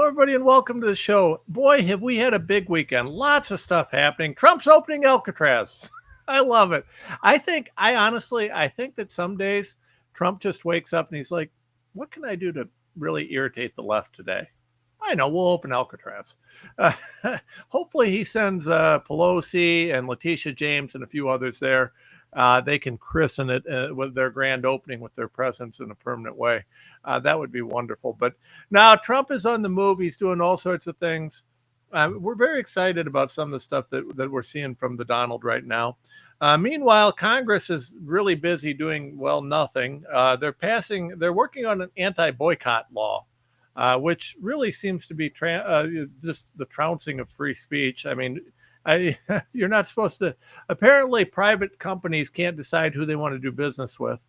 Hello, everybody, and welcome to the show. Boy, have we had a big weekend. Lots of stuff happening. Trump's opening Alcatraz. I love it. I think that some days Trump just wakes up and he's like, what can I do to really irritate the left today? I know, we'll open Alcatraz. Uh, Hopefully, he sends Pelosi and Letitia James and a few others there. They can christen it with their grand opening with their presence in a permanent way. That would be wonderful. But now Trump is on the move. He's doing all sorts of things. We're very excited about some of the stuff that we're seeing from the Donald right now. Meanwhile, Congress is really busy doing, well, nothing. They're working on an anti-boycott law, which really seems to be just the trouncing of free speech. I mean, you're not supposed to. Apparently, private companies can't decide who they want to do business with.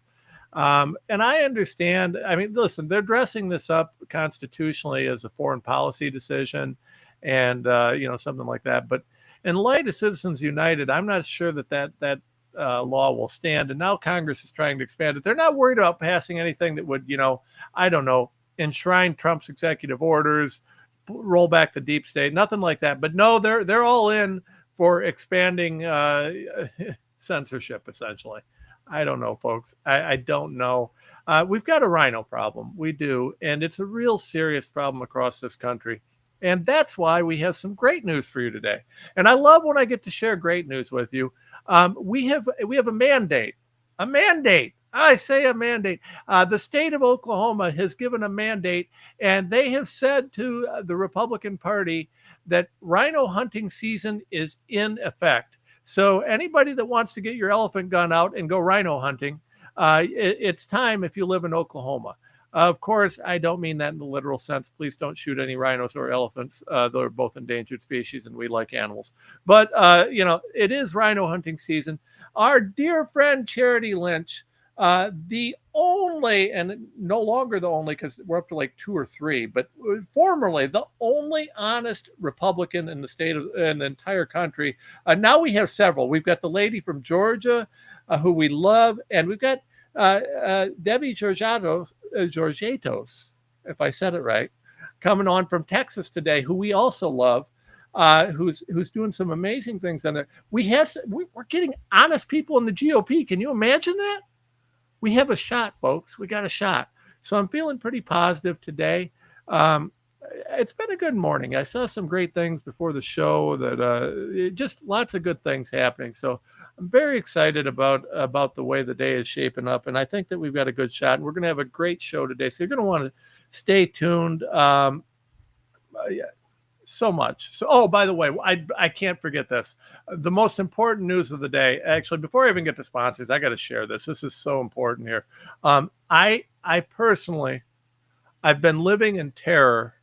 And I understand. I mean, listen, they're dressing this up constitutionally as a foreign policy decision, and something like that. But in light of Citizens United, I'm not sure that law will stand. And now Congress is trying to expand it. They're not worried about passing anything that would, I don't know, enshrine Trump's executive orders, roll back the deep state, nothing like that. But no, they're all in for expanding censorship, essentially. I don't know, folks. I don't know. We've got a rhino problem. We do. And it's a real serious problem across this country. And that's why we have some great news for you today. And I love when I get to share great news with you. We have a mandate. A mandate. I say a mandate. The state of Oklahoma has given a mandate, and they have said to the Republican Party that rhino hunting season is in effect. So anybody that wants to get your elephant gun out and go rhino hunting, it's time if you live in Oklahoma. Of course, I don't mean that in the literal sense. Please don't shoot any rhinos or elephants. They're both endangered species, and we like animals. But, it is rhino hunting season. Our dear friend Charity Lynch, the only, and no longer the only, because we're up to like 2 or 3, but formerly the only honest Republican in the entire country. Now we have several. We've got the lady from Georgia, who we love, and we've got Debbie Georgatos, if I said it right, coming on from Texas today, who we also love. Who's doing some amazing things on there. We're getting honest people in the GOP. Can you imagine that? We have a shot, folks. We got a shot. So I'm feeling pretty positive today. It's been a good morning. I saw some great things before the show that just lots of good things happening. So I'm very excited about the way the day is shaping up. And I think that we've got a good shot. And we're going to have a great show today. So you're going to want to stay tuned. So much. So, oh, by the way, I can't forget this. The most important news of the day, actually, before I even get to sponsors, I got to share this. This is so important here. I personally, I've been living in terror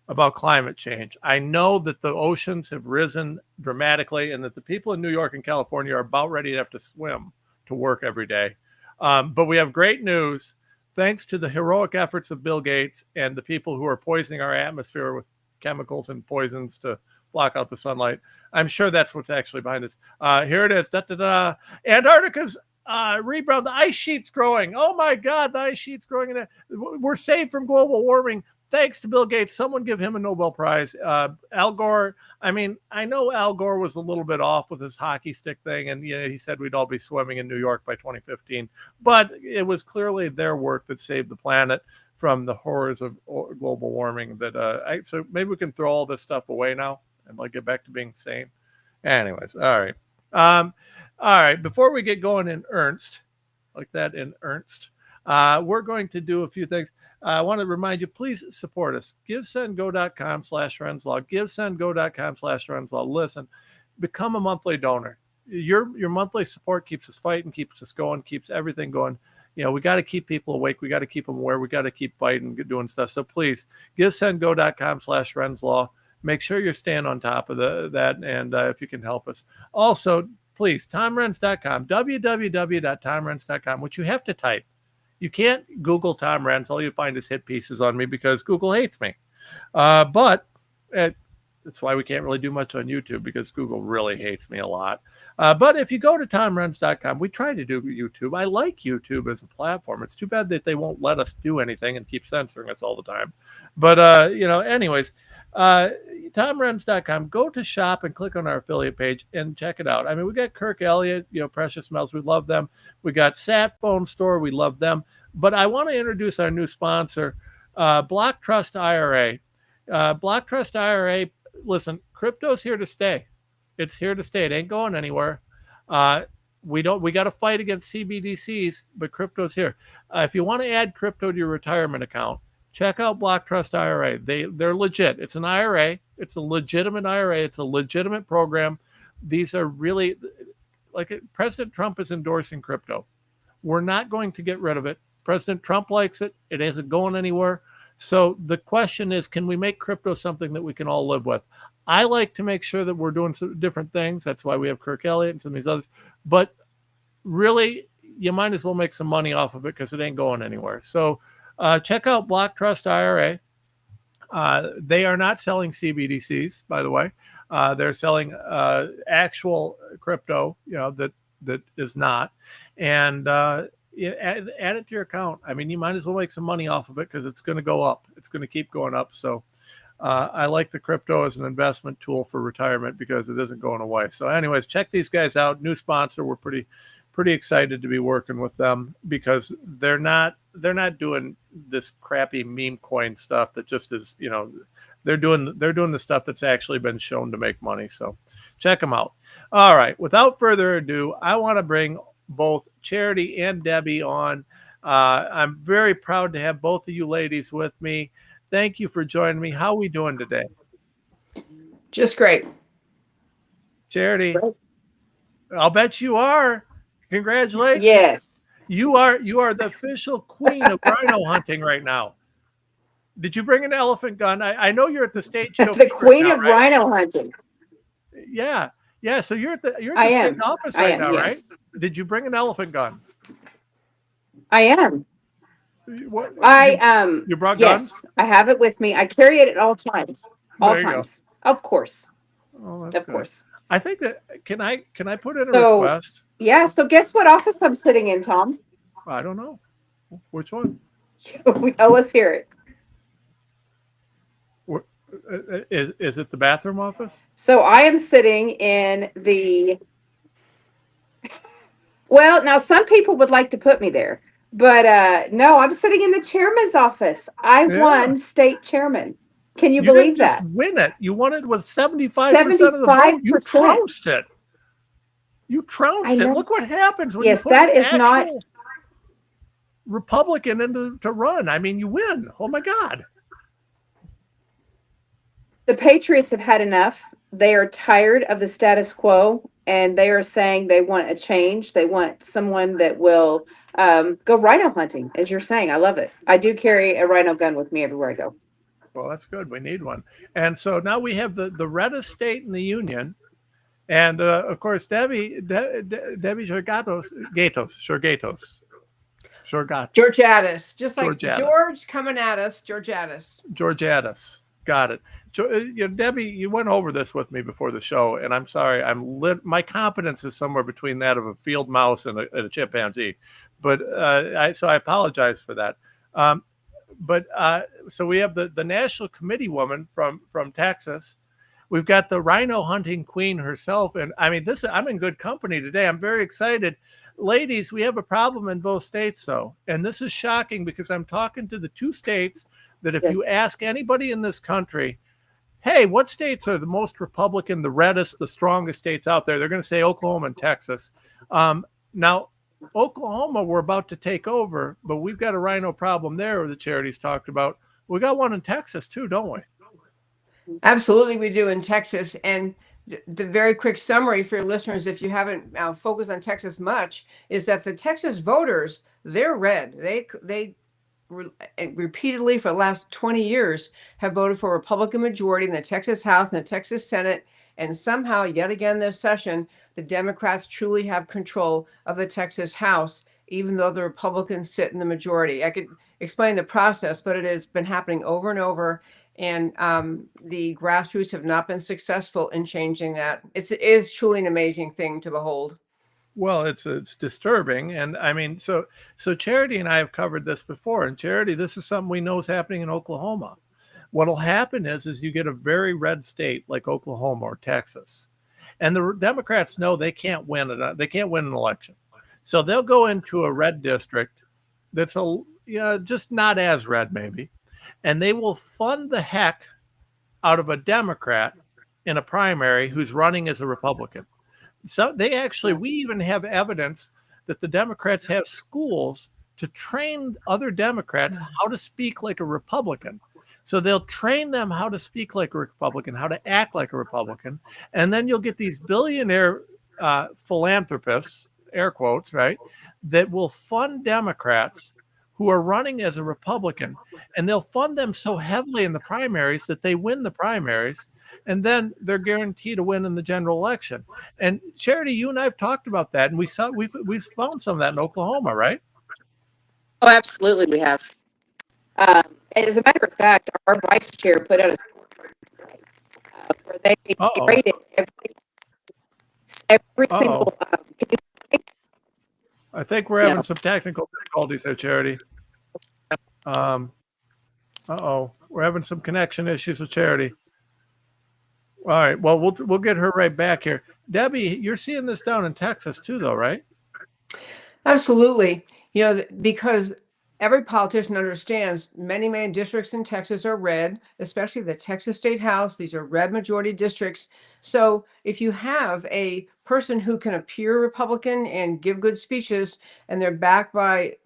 about climate change. I know that the oceans have risen dramatically and that the people in New York and California are about ready to have to swim to work every day. But we have great news. Thanks to the heroic efforts of Bill Gates and the people who are poisoning our atmosphere with chemicals and poisons to block out the sunlight. I'm sure that's what's actually behind this. Here it is. Antarctica's rebound. The ice sheet's growing. Oh my God, the ice sheet's growing. We're saved from global warming thanks to Bill Gates. Someone give him a Nobel Prize. Al Gore. I mean, I know Al Gore was a little bit off with his hockey stick thing, and he said we'd all be swimming in New York by 2015. But it was clearly their work that saved the planet from the horrors of global warming. So maybe we can throw all this stuff away now and get back to being sane. Anyways, all right. All right. Before we get going in earnest, we're going to do a few things. I want to remind you, please support us. GiveSendGo.com/Renslaw. GiveSendGo.com/Renslaw. Listen, become a monthly donor. Your monthly support keeps us fighting, keeps us going, keeps everything going. We got to keep people awake. We got to keep them aware. We got to keep fighting, doing stuff. So please, GiveSendGo.com/Renslaw. Make sure you're staying on top of that, and if you can help us. Also, please, TomRenz.com, www.TomRenz.com, which you have to type. You can't Google Tom Renz. All you find is hit pieces on me because Google hates me. But that's why we can't really do much on YouTube because Google really hates me a lot. But if you go to TomRenz.com, we try to do YouTube. I like YouTube as a platform. It's too bad that they won't let us do anything and keep censoring us all the time. But, anyways, uh, TomRenz.com, go to shop and click on our affiliate page and check it out. I mean, we got Kirk Elliott, Precious Metals. We love them. We got Sat Phone Store. We love them. But I want to introduce our new sponsor, Block Trust IRA. Block Trust IRA, listen, crypto's here to stay. It's here to stay. It ain't going anywhere. We got to fight against CBDCs, but crypto's here. If you want to add crypto to your retirement account, check out Block Trust IRA. They're legit. It's an IRA. It's a legitimate IRA. It's a legitimate program. These are really, like, President Trump is endorsing crypto. We're not going to get rid of it. President Trump likes it. It isn't going anywhere. So the question is, can we make crypto something that we can all live with? I like to make sure that we're doing some different things. That's why we have Kirk Elliott and some of these others. But really, you might as well make some money off of it because it ain't going anywhere. So check out Block Trust IRA. They are not selling CBDCs, by the way. They're selling actual crypto, that is not. And add it to your account. I mean, you might as well make some money off of it because it's going to go up. It's going to keep going up. So I like the crypto as an investment tool for retirement because it isn't going away. So anyways, check these guys out. New sponsor. We're pretty excited to be working with them because they're not doing this crappy meme coin stuff that just is, they're doing the stuff that's actually been shown to make money. So check them out. All right. Without further ado, I want to bring both Charity and Debbie on. I'm very proud to have both of you ladies with me. Thank you for joining me. How are we doing today? Just great. Charity, great. I'll bet you are. Congratulations. Yes. You are the official queen of rhino hunting right now. Did you bring an elephant gun? I know you're at the state show. The queen of rhino hunting. Yeah. Yeah, so you're at the state office right now, yes. Right? Did you bring an elephant gun? I am. What? You brought guns? Yes, I have it with me. I carry it at all times. All times. Go. Of course. Oh, that's of good. Course. I think that can I put in a request? Yeah, so guess what office I'm sitting in, Tom? I don't know. Which one? Oh, let's hear it. Is it the bathroom office? So I am sitting in the... Well, now some people would like to put me there, but no, I'm sitting in the chairman's office. I won state chairman. Can you believe that? You didn't just win it. You won it with 75% of the vote. You trounced it. You trounced it. Look what happens when you put that is not Republican to run. I mean, you win. Oh my God. The Patriots have had enough. They are tired of the status quo, and they are saying they want a change. They want someone that will go rhino hunting, as you're saying. I love it. I do carry a rhino gun with me everywhere I go. Well, that's good. We need one. And so now we have the reddest state in the union. And of course, Debbie Georgatos. Georgiadis. Just like Georgiadis. George coming at us, Georgiadis. Got it. Debbie, you went over this with me before the show, and I'm sorry. My competence is somewhere between that of a field mouse and a chimpanzee, but so I apologize for that. So we have the national committee woman from Texas. We've got the rhino hunting queen herself, and I mean I'm in good company today. I'm very excited. Ladies, we have a problem in both states, though, and this is shocking because I'm talking to the two states that if you ask anybody in this country, hey, what states are the most Republican, the reddest, the strongest states out there? They're going to say Oklahoma and Texas. Now, Oklahoma, we're about to take over, but we've got a rhino problem there the Charity's talked about. We got one in Texas too, don't we? Absolutely, we do in Texas. And the very quick summary for your listeners, if you haven't focused on Texas much, is that the Texas voters, they're red. They repeatedly for the last 20 years have voted for a Republican majority in the Texas House and the Texas Senate. And somehow, yet again this session, the Democrats truly have control of the Texas House, even though the Republicans sit in the majority. I could explain the process, but it has been happening over and over. And the grassroots have not been successful in changing that. It is truly an amazing thing to behold. Well, it's disturbing, and I mean, so Charity and I have covered this before, and Charity, this is something we know is happening in Oklahoma. What'll happen is you get a very red state like Oklahoma or Texas, and the Democrats know they can't win an election, so they'll go into a red district that's just not as red maybe, and they will fund the heck out of a Democrat in a primary who's running as a Republican. So we even have evidence that the Democrats have schools to train other Democrats how to speak like a Republican. So they'll train them how to speak like a Republican, how to act like a Republican. And then you'll get these billionaire philanthropists, air quotes, right, that will fund Democrats who are running as a Republican. And they'll fund them so heavily in the primaries that they win the primaries. And then they're guaranteed to win in the general election. And Charity, you and I have talked about that, and we've found some of that in Oklahoma, right? Oh, absolutely, we have. As a matter of fact, our vice chair put out a scorecard tonight where they Uh-oh. rated every single. I think we're having some technical difficulties there, Charity. We're having some connection issues with Charity. All right. Well, we'll get her right back here. Debbie, you're seeing this down in Texas too, though, right? Absolutely. Because every politician understands many districts in Texas are red, especially the Texas State House. These are red majority districts. So if you have a person who can appear Republican and give good speeches, and they're backed by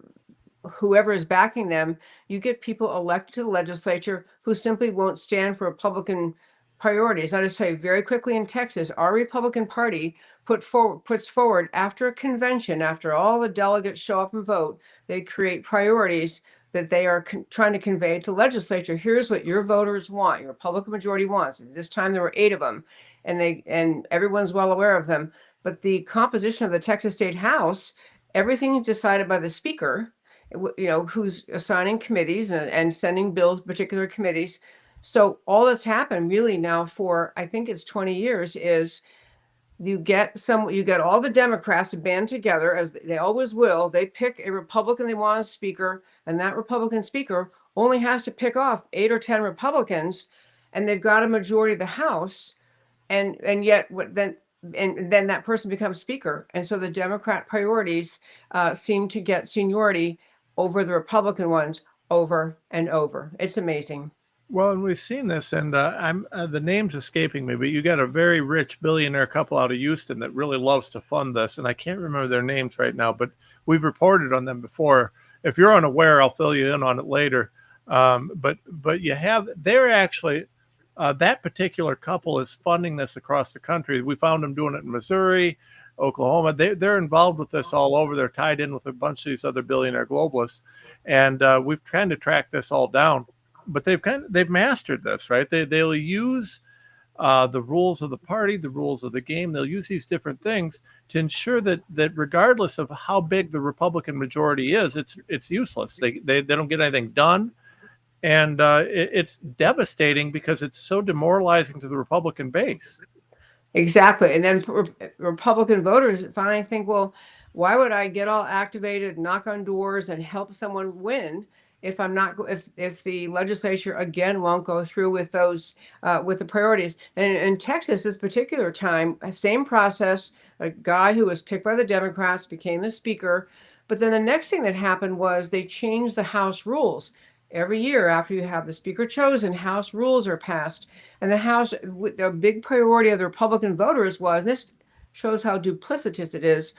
whoever is backing them, you get people elected to the legislature who simply won't stand for Republican priorities. I'll just say very quickly, in Texas, our Republican Party puts forward after a convention, after all the delegates show up and vote, they create priorities that they are trying to convey to legislature. Here's what your voters want, your Republican majority wants. This time there were 8 of them, and everyone's well aware of them. But the composition of the Texas State House, everything is decided by the Speaker, who's assigning committees and sending bills to particular committees. So all that's happened really now for, I think it's 20 years, is you get all the Democrats to band together, as they always will. They pick a Republican they want as speaker, and that Republican speaker only has to pick off 8 or 10 Republicans, and they've got a majority of the House, and yet then that person becomes speaker. And so the Democrat priorities seem to get seniority over the Republican ones over and over. It's amazing. Well, and we've seen this, and the name's escaping me, but you got a very rich billionaire couple out of Houston that really loves to fund this, and I can't remember their names right now, but we've reported on them before. If you're unaware, I'll fill you in on it later. But they're actually that particular couple is funding this across the country. We found them doing it in Missouri, Oklahoma. They're involved with this all over. They're tied in with a bunch of these other billionaire globalists, and we've tried to track this all down. But they've mastered this, right? They'll use the rules of the party, the rules of the game. They'll use these different things to ensure that regardless of how big the Republican majority is, it's useless. They don't get anything done, and it's devastating because it's so demoralizing to the Republican base. Exactly. And then Republican voters finally think, well, why would I get all activated, knock on doors, and help someone win if I'm not if the legislature again won't go through with those with the priorities? And in Texas, this particular time, same process. A guy who was picked by the Democrats became the speaker, but then the next thing that happened was they changed the House rules. Every year after you have the speaker chosen, House rules are passed. And the House, the big priority of the Republican voters was, this shows how duplicitous it is.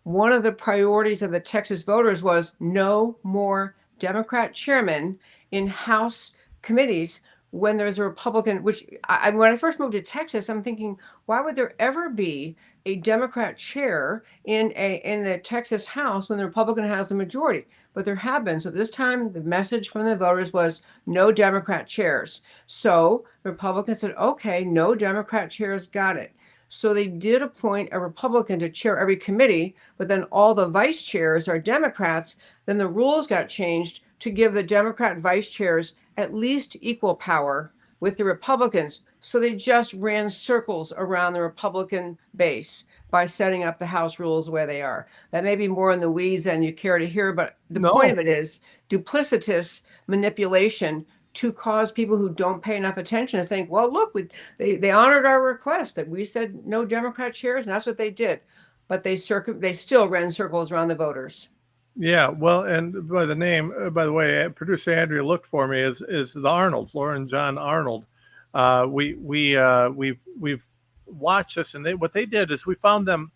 One of the priorities of the Texas voters was no more Democrat chairman in House committees when there's a Republican, which when I first moved to Texas, I'm thinking, why would there ever be a Democrat chair in the Texas House when the Republican has the majority? But there have been. So this time the message from the voters was no Democrat chairs. So the Republicans said, okay, no Democrat chairs, got it. So they did appoint a Republican to chair every committee, but then all the vice chairs are Democrats. Then the rules got changed to give the Democrat vice chairs at least equal power with the Republicans. So they just ran circles around the Republican base by setting up the House rules the way they are. That may be more in the weeds than you care to hear, but the point No. of it is duplicitous manipulation to cause people who don't pay enough attention to think, well, look, they honored our request that we said no Democrat chairs, and that's what they did. But they still ran circles around the voters. Yeah, well, and by the name, by the way, producer Andrea looked for me is the Arnolds, Laura and John Arnold. We've watched this, and what they did is we found them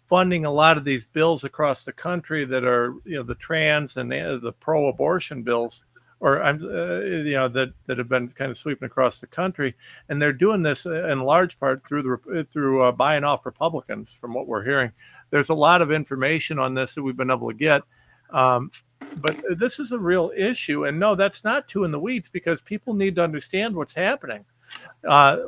funding a lot of these bills across the country that are, the trans and the pro-abortion bills, or that have been kind of sweeping across the country, and they're doing this in large part through buying off Republicans. From what we're hearing, there's a lot of information on this that we've been able to get. Um, but this is a real issue. And no, that's not too in the weeds, because people need to understand what's happening.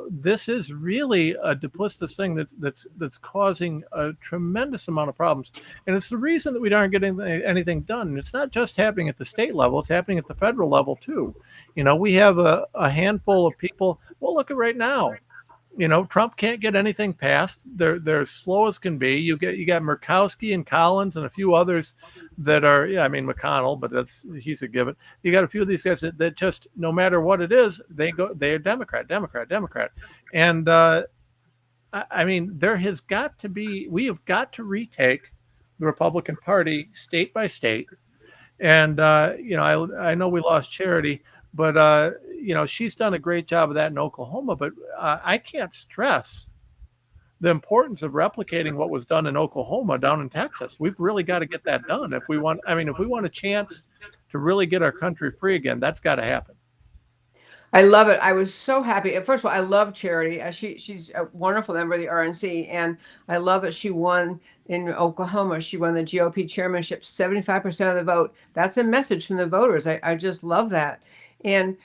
This is really a duplicitous thing that's causing a tremendous amount of problems. And it's the reason that we aren't getting anything done. And it's not just happening at the state level, it's happening at the federal level too. We have a handful of people. Well, look at right now. Trump can't get anything passed. They're slow as can be. You got Murkowski and Collins and a few others that are, yeah, I mean McConnell, but he's a given. You got a few of these guys that just, no matter what it is, they're Democrat. And I mean, we have got to retake the Republican Party state by state. And I know we lost Charity, but she's done a great job of that in Oklahoma. But I can't stress the importance of replicating what was done in Oklahoma down in Texas. We've really got to get that done if we want. I mean, if we want a chance to really get our country free again, that's got to happen. I love it. I was so happy. First of all, I love Charity. She's a wonderful member of the RNC, and I love that she won in Oklahoma. She won the GOP chairmanship, 75% of the vote. That's a message from the voters. I just love that. And,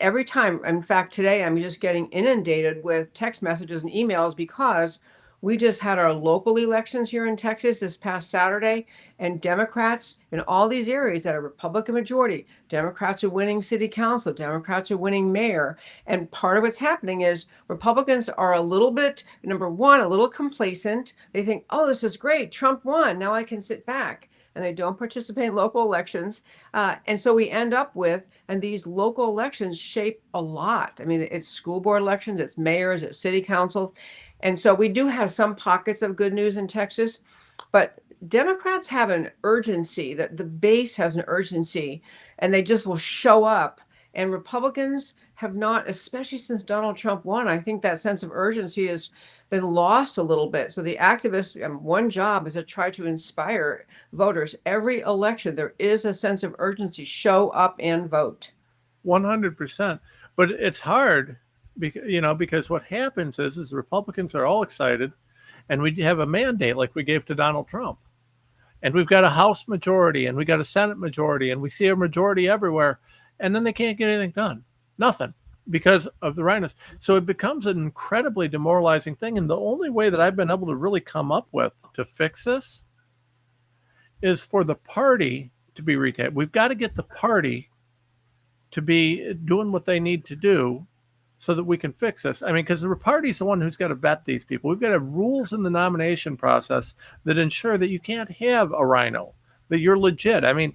every time, in fact, today I'm just getting inundated with text messages and emails because we just had our local elections here in Texas this past Saturday, and Democrats in all these areas that are Republican majority, Democrats are winning city council, Democrats are winning mayor. And part of what's happening is Republicans are a little bit, number one, a little complacent. They think, oh, this is great. Trump won. Now I can sit back. And they don't participate in local elections. And so we end up with, and these local elections shape a lot. I mean, it's school board elections, it's mayors, it's city councils. And so we do have some pockets of good news in Texas, but Democrats have an urgency, that the base has an urgency, and they just will show up. And Republicans have not, especially since Donald Trump won. I think that sense of urgency has been lost a little bit. So the activists, one job is to try to inspire voters. Every election, there is a sense of urgency. Show up and vote. 100%. But it's hard because what happens is the Republicans are all excited, and we have a mandate like we gave to Donald Trump, and we've got a House majority, and we got a Senate majority, and we see a majority everywhere, and then they can't get anything done, nothing, because of the rhinos. So it becomes an incredibly demoralizing thing. And the only way that I've been able to really come up with to fix this is for the party to be retaken. We've got to get the party to be doing what they need to do so that we can fix this. I mean, because the party's the one who's got to vet these people. We've got to have rules in the nomination process that ensure that you can't have a rhino, that you're legit. I mean,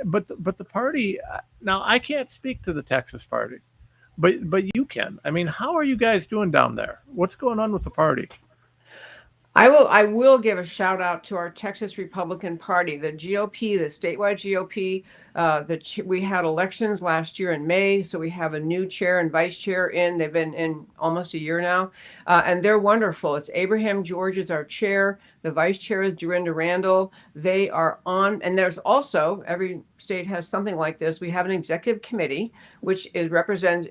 but the party, now I can't speak to the Texas party, but you can. I mean, how are you guys doing down there? What's going on with the party? I will give a shout out to our Texas Republican Party, the GOP, the statewide GOP. We had elections last year in May, so we have a new chair and vice chair in. They've been in almost a year now, and they're wonderful. It's Abraham George is our chair. The vice chair is Dorinda Randall. They are on, and there's also, every state has something like this. We have an executive committee, which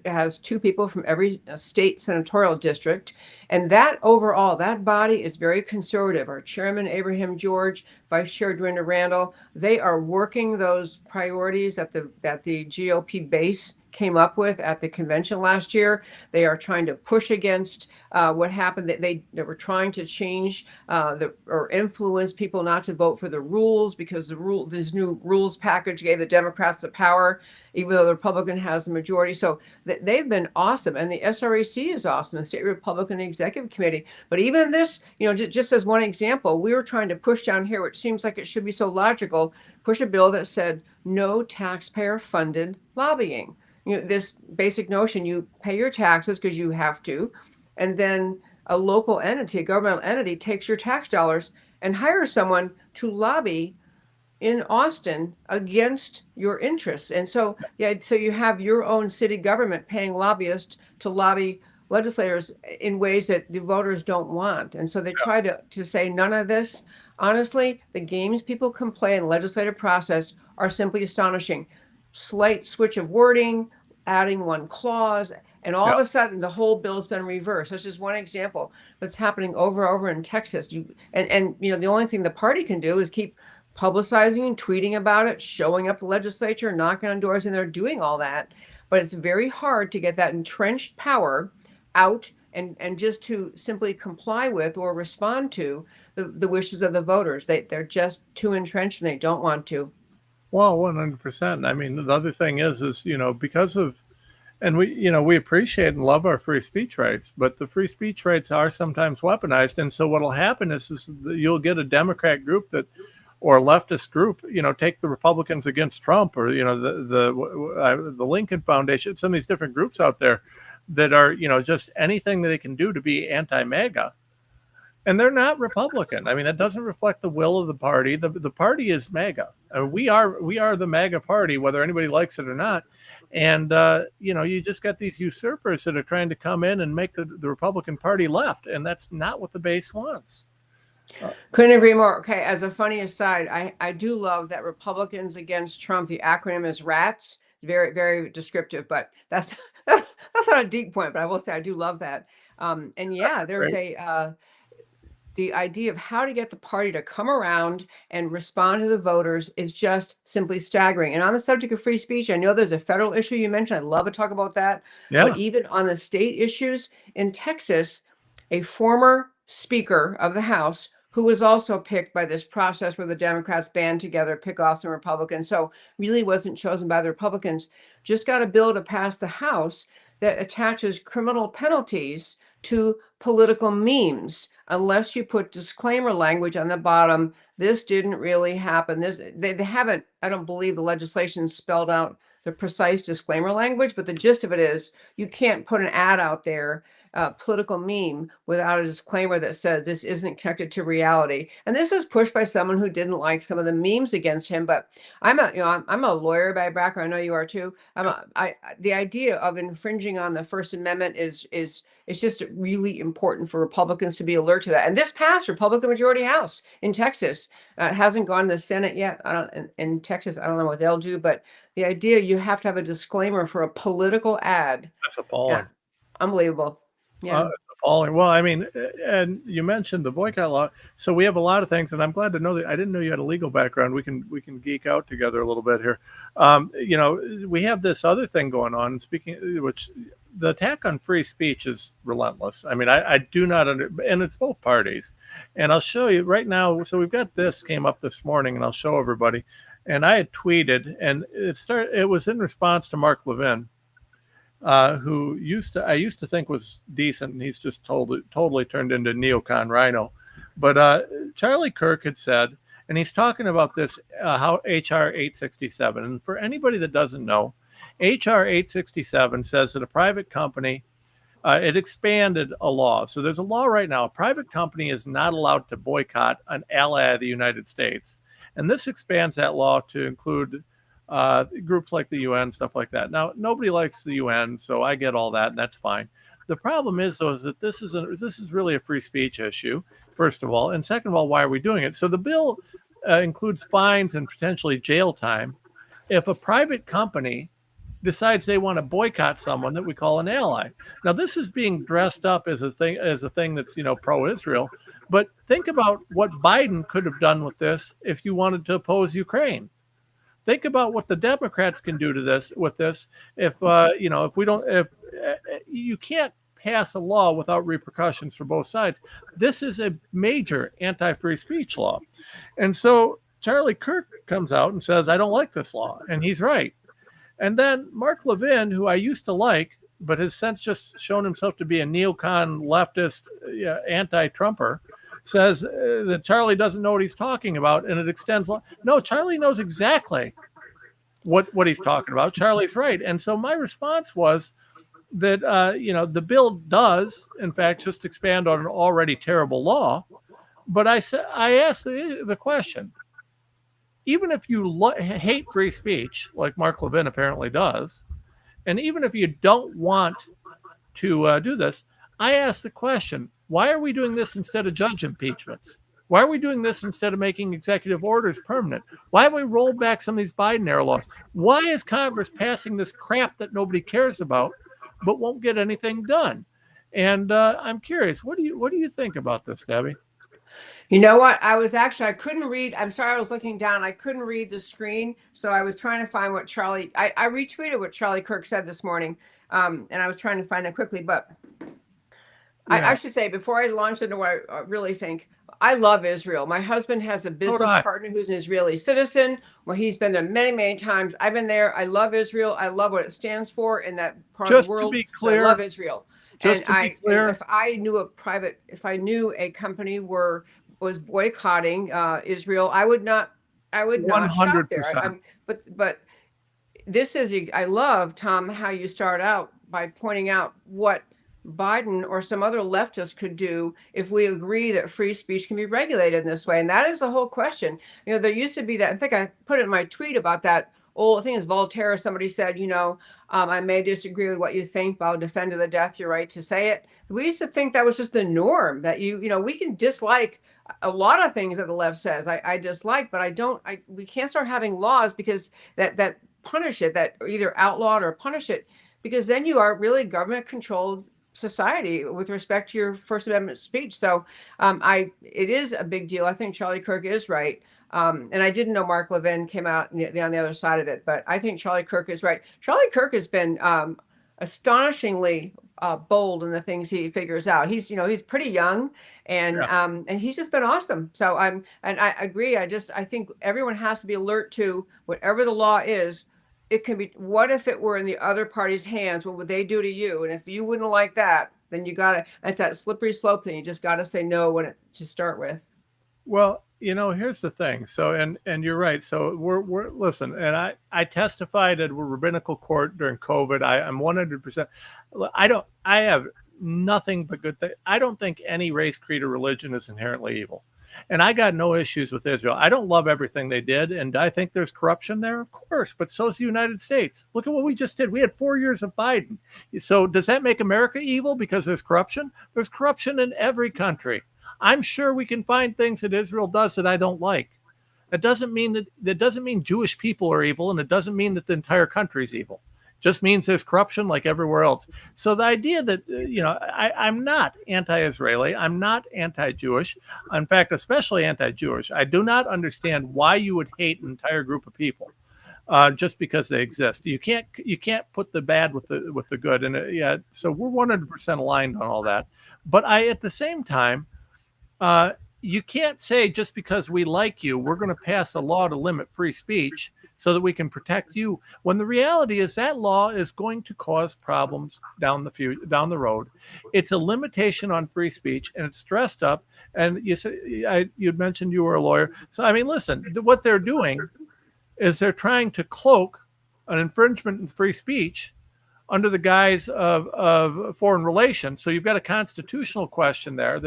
has two people from every state senatorial district. And that overall, that body is very conservative. Our chairman, Abraham George, vice chair, Dorinda Randall, they are working those priorities that the GOP base came up with at the convention last year. They are trying to push against what happened. They were trying to change or influence people not to vote for the rules, because this new rules package gave the Democrats the power, even though the Republican has the majority. So they've been awesome, and the SREC is awesome, the State Republican Executive Committee. But even this, just as one example, we were trying to push down here, which seems like it should be so logical, push a bill that said no taxpayer-funded lobbying. This basic notion, you pay your taxes because you have to, and then a local entity, a governmental entity, takes your tax dollars and hires someone to lobby in Austin against your interests. And so, so you have your own city government paying lobbyists to lobby legislators in ways that the voters don't want. And so they try to say none of this. Honestly, the games people can play in the legislative process are simply astonishing. Slight switch of wording, adding one clause, and all of a sudden the whole bill's been reversed. This is one example that's happening over in Texas. And the only thing the party can do is keep publicizing and tweeting about it, showing up the legislature, knocking on doors, and they're doing all that. But it's very hard to get that entrenched power out and just to simply comply with or respond to the wishes of the voters. They're just too entrenched and they don't want to. Well, 100%. I mean, the other thing is, because of, and we appreciate and love our free speech rights, but the free speech rights are sometimes weaponized. And so what'll happen is that you'll get a Democrat group or a leftist group, take the Republicans against Trump, or, the Lincoln Foundation, some of these different groups out there that are, just anything that they can do to be anti-MAGA. And they're not Republican. I mean, that doesn't reflect the will of the party. The party is MAGA. I mean, we are the MAGA party, whether anybody likes it or not. And you just got these usurpers that are trying to come in and make the Republican Party left, and that's not what the base wants. Couldn't agree more. Okay, as a funny aside, I do love that Republicans Against Trump, the acronym is RATS. Very, very descriptive, but that's not a deep point, but I will say I do love that. And there's the idea of how to get the party to come around and respond to the voters is just simply staggering. And on the subject of free speech, I know there's a federal issue you mentioned. I'd love to talk about that. Yeah. But even on the state issues in Texas, a former Speaker of the House, who was also picked by this process where the Democrats band together, pick off some Republicans, so really wasn't chosen by the Republicans, just got a bill to pass the House that attaches criminal penalties to political memes, unless you put disclaimer language on the bottom. This didn't really happen. They haven't, I don't believe the legislation spelled out the precise disclaimer language, but the gist of it is you can't put an ad out there, political meme, without a disclaimer that says this isn't connected to reality. And this is pushed by someone who didn't like some of the memes against him. But I'm a lawyer by background. I know you are too. The idea of infringing on the First Amendment is just really important for Republicans to be alert to that. And this passed Republican majority House in Texas. It hasn't gone to the Senate yet. In Texas, I don't know what they'll do, but the idea you have to have a disclaimer for a political ad. That's appalling. Yeah, unbelievable. Yeah. Appalling. Well, I mean, and you mentioned the boycott law. So we have a lot of things, and I'm glad to know that I didn't know you had a legal background. We can geek out together a little bit here. We have this other thing going on. Which the attack on free speech is relentless. I mean, I do not and it's both parties. And I'll show you right now. So we've got this came up this morning, and I'll show everybody. And I had tweeted, and it was in response to Mark Levin, who I used to think was decent, and he's just totally turned into neocon rhino. But Charlie Kirk had said, and he's talking about this, how HR 867. And for anybody that doesn't know, HR 867 says that a private company, it expanded a law. So there's a law right now. A private company is not allowed to boycott an ally of the United States. And this expands that law to include groups like the UN, stuff like that. Now, nobody likes the UN, so I get all that, and that's fine. The problem is, though, is that this is really a free speech issue, first of all. And second of all, why are we doing it? So the bill includes fines and potentially jail time if a private company decides they want to boycott someone that we call an ally. Now, this is being dressed up as a thing that's, pro-Israel. But think about what Biden could have done with this if you wanted to oppose Ukraine. Think about what the Democrats can do to this with this. If if we don't, if you can't pass a law without repercussions for both sides. This is a major anti-free speech law, and so Charlie Kirk comes out and says, "I don't like this law," and he's right. And then Mark Levin, who I used to like, but has since just shown himself to be a neocon leftist anti-Trumper, says that Charlie doesn't know what he's talking about, and it extends. No, Charlie knows exactly what he's talking about. Charlie's right, and so my response was that the bill does, in fact, just expand on an already terrible law. But I asked the question: even if you hate free speech, like Mark Levin apparently does, and even if you don't want to do this, I asked the question: why are we doing this instead of judge impeachments? Why are we doing this instead of making executive orders permanent? Why have we rolled back some of these Biden era laws? Why is Congress passing this crap that nobody cares about, but won't get anything done? And I'm curious, what do you think about this, Debbie? You know what? I couldn't read. I'm sorry, I was looking down. I couldn't read the screen. So I was trying to find what I retweeted what Charlie Kirk said this morning. And I was trying to find it quickly. But I should say, before I launch into what I really think, I love Israel. My husband has a business partner who's an Israeli citizen, where he's been there many, many times. I've been there. I love Israel. I love what it stands for in that part of the world. To be clear, I love Israel. Just to be clear, if I knew a company was boycotting Israel, I would not shop there. But this is, I love, Tom, how you start out by pointing out what Biden or some other leftist could do if we agree that free speech can be regulated in this way. And that is the whole question. There used to be that, I think I put it in my tweet about that old, I think it's Voltaire, somebody said, I may disagree with what you think, but I'll defend to the death your right to say it. We used to think that was just the norm, that we can dislike a lot of things that the left says. I dislike, but we can't start having laws because that punish it, that either outlawed or punish it, because then you are really government controlled society with respect to your First Amendment speech. So it is a big deal. I think Charlie Kirk is right. And I didn't know Mark Levin came out on the other side of it, but I think Charlie Kirk is right. Charlie Kirk has been astonishingly bold in the things he figures out. He's pretty young, and he's just been awesome. So I agree. I think everyone has to be alert to whatever the law is. It can be, what if it were in the other party's hands? What would they do to you? And if you wouldn't like that, then it's that slippery slope thing. You just got to say no to start with. Well, here's the thing. So, and you're right. So we're listen, and I testified at a rabbinical court during COVID. I'm 100%. I have nothing but good things. I don't think any race, creed, or religion is inherently evil. And I got no issues with Israel. I don't love everything they did. And I think there's corruption there, of course, but so is the United States. Look at what we just did. We had 4 years of Biden. So does that make America evil because there's corruption? There's corruption in every country. I'm sure we can find things that Israel does that I don't like. That doesn't mean Jewish people are evil, and it doesn't mean that the entire country is evil. Just means there's corruption like everywhere else. So the idea that, I'm not anti-Israeli, I'm not anti-Jewish, in fact, especially anti-Jewish. I do not understand why you would hate an entire group of people just because they exist. You can't put the bad with the good. And so we're 100% aligned on all that. But at the same time, you can't say just because we like you, we're going to pass a law to limit free speech so that we can protect you, when the reality is that law is going to cause problems down the road. It's a limitation on free speech, and it's dressed up. And you'd mentioned you were a lawyer. So, I mean, listen, what they're doing is they're trying to cloak an infringement in free speech under the guise of foreign relations. So you've got a constitutional question there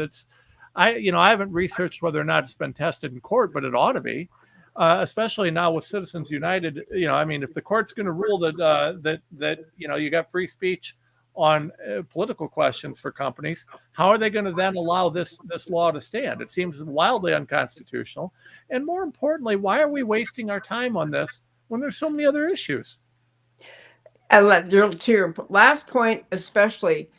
I haven't researched whether or not it's been tested in court, but it ought to be, especially now with Citizens United. If the court's going to rule that you got free speech on political questions for companies, how are they going to then allow this law to stand? It seems wildly unconstitutional. And more importantly, why are we wasting our time on this when there's so many other issues? And to your last point, especially,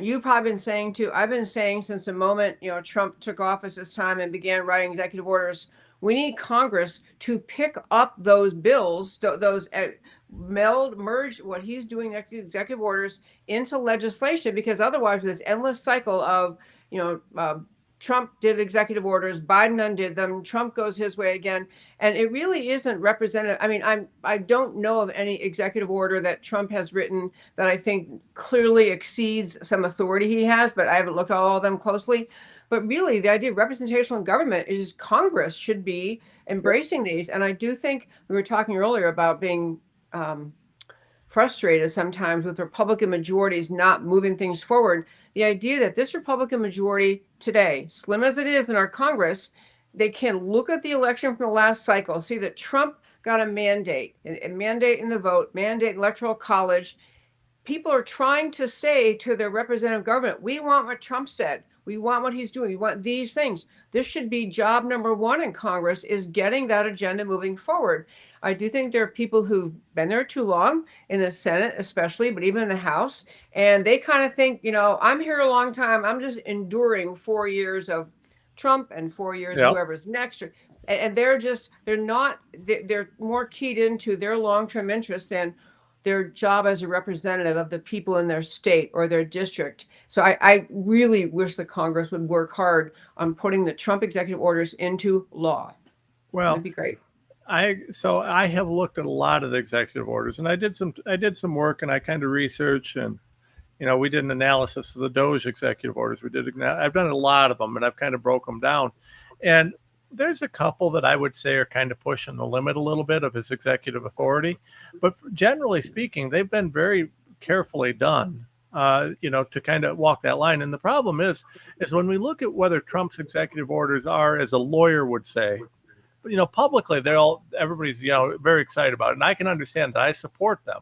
you've probably been saying too, I've been saying since the moment, Trump took office this time and began writing executive orders, We need Congress to pick up those bills, those merge what he's doing, executive orders, into legislation, because otherwise, this endless cycle of, Trump did executive orders, Biden undid them, Trump goes his way again, and it really isn't representative. I mean, I don't know of any executive order that Trump has written that I think clearly exceeds some authority he has, but I haven't looked at all of them closely. But really, the idea of representational government is Congress should be embracing these. And I do think we were talking earlier about being frustrated sometimes with Republican majorities not moving things forward. The idea that this Republican majority today, slim as it is in our Congress, they can look at the election from the last cycle, see that Trump got a mandate in the vote, mandate electoral college. People are trying to say to their representative government, we want what Trump said. We want what he's doing. We want these things. This should be job number one in Congress, is getting that agenda moving forward. I do think there are people who've been there too long, in the Senate especially, but even in the House, and they kind of think, I'm here a long time. I'm just enduring 4 years of Trump and 4 years of whoever's next. And they're more keyed into their long-term interests than their job as a representative of the people in their state or their district. So I really wish the Congress would work hard on putting the Trump executive orders into law. Well, that'd be great. So I have looked at a lot of the executive orders, and I did some work, and I kind of researched, and we did an analysis of the Doge executive orders. I've done a lot of them, and I've kind of broke them down, and there's a couple that I would say are kind of pushing the limit a little bit of his executive authority, but generally speaking, they've been very carefully done, to kind of walk that line. And the problem is when we look at whether Trump's executive orders are, as a lawyer would say, publicly, everybody's, very excited about it. And I can understand that. I support them.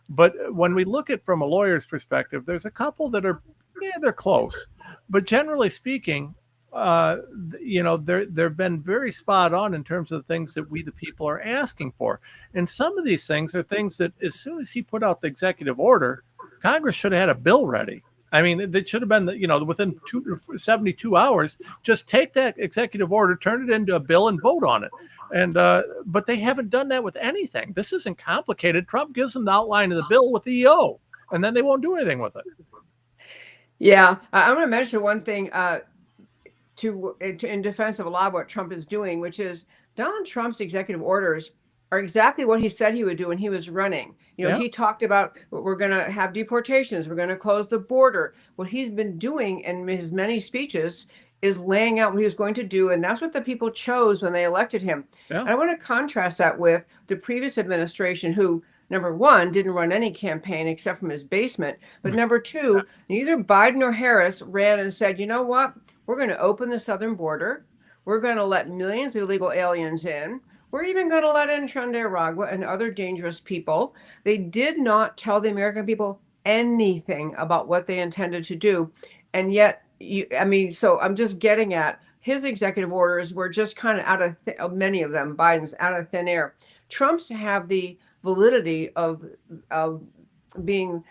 But when we look at from a lawyer's perspective, there's a couple that are, they're close. But generally speaking, they've been very spot on in terms of the things that we, the people, are asking for. And some of these things are things that as soon as he put out the executive order, Congress should have had a bill ready. I mean, it should have been, within 72 hours, just take that executive order, turn it into a bill, and vote on it. And but they haven't done that with anything. This isn't complicated. Trump gives them the outline of the bill with the EO, and then they won't do anything with it. Yeah, I'm going to mention one thing in defense of a lot of what Trump is doing, which is Donald Trump's executive orders are exactly what he said he would do when he was running. He talked about, we're going to have deportations, we're going to close the border. What he's been doing in his many speeches is laying out what he was going to do, and that's what the people chose when they elected him. And I want to contrast that with the previous administration, who, number one, didn't run any campaign except from his basement, but number two, neither Biden or Harris ran and said, you know what, we're going to open the southern border, we're going to let millions of illegal aliens in, we're even going to let in Chandaragua and other dangerous people. They did not tell the American people anything about what they intended to do. And yet, so I'm just getting at, his executive orders were just kind of out of many of them, Biden's out of thin air. Trump's have the validity of being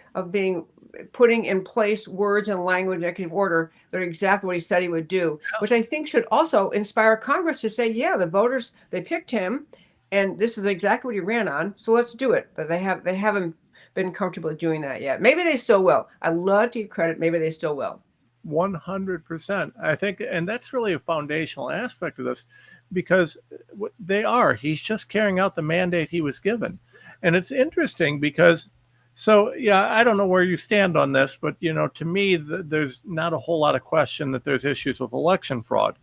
putting in place words and language executive order that are exactly what he said he would do, which I think should also inspire Congress to say, yeah, the voters, they picked him, and this is exactly what he ran on, so let's do it. But they haven't been comfortable doing that yet. Maybe they still will. I'd love to give credit. Maybe they still will. 100%. I think, and that's really a foundational aspect of this, because he's just carrying out the mandate he was given. And it's interesting because, I don't know where you stand on this, but, to me, there's not a whole lot of question that there's issues with election fraud.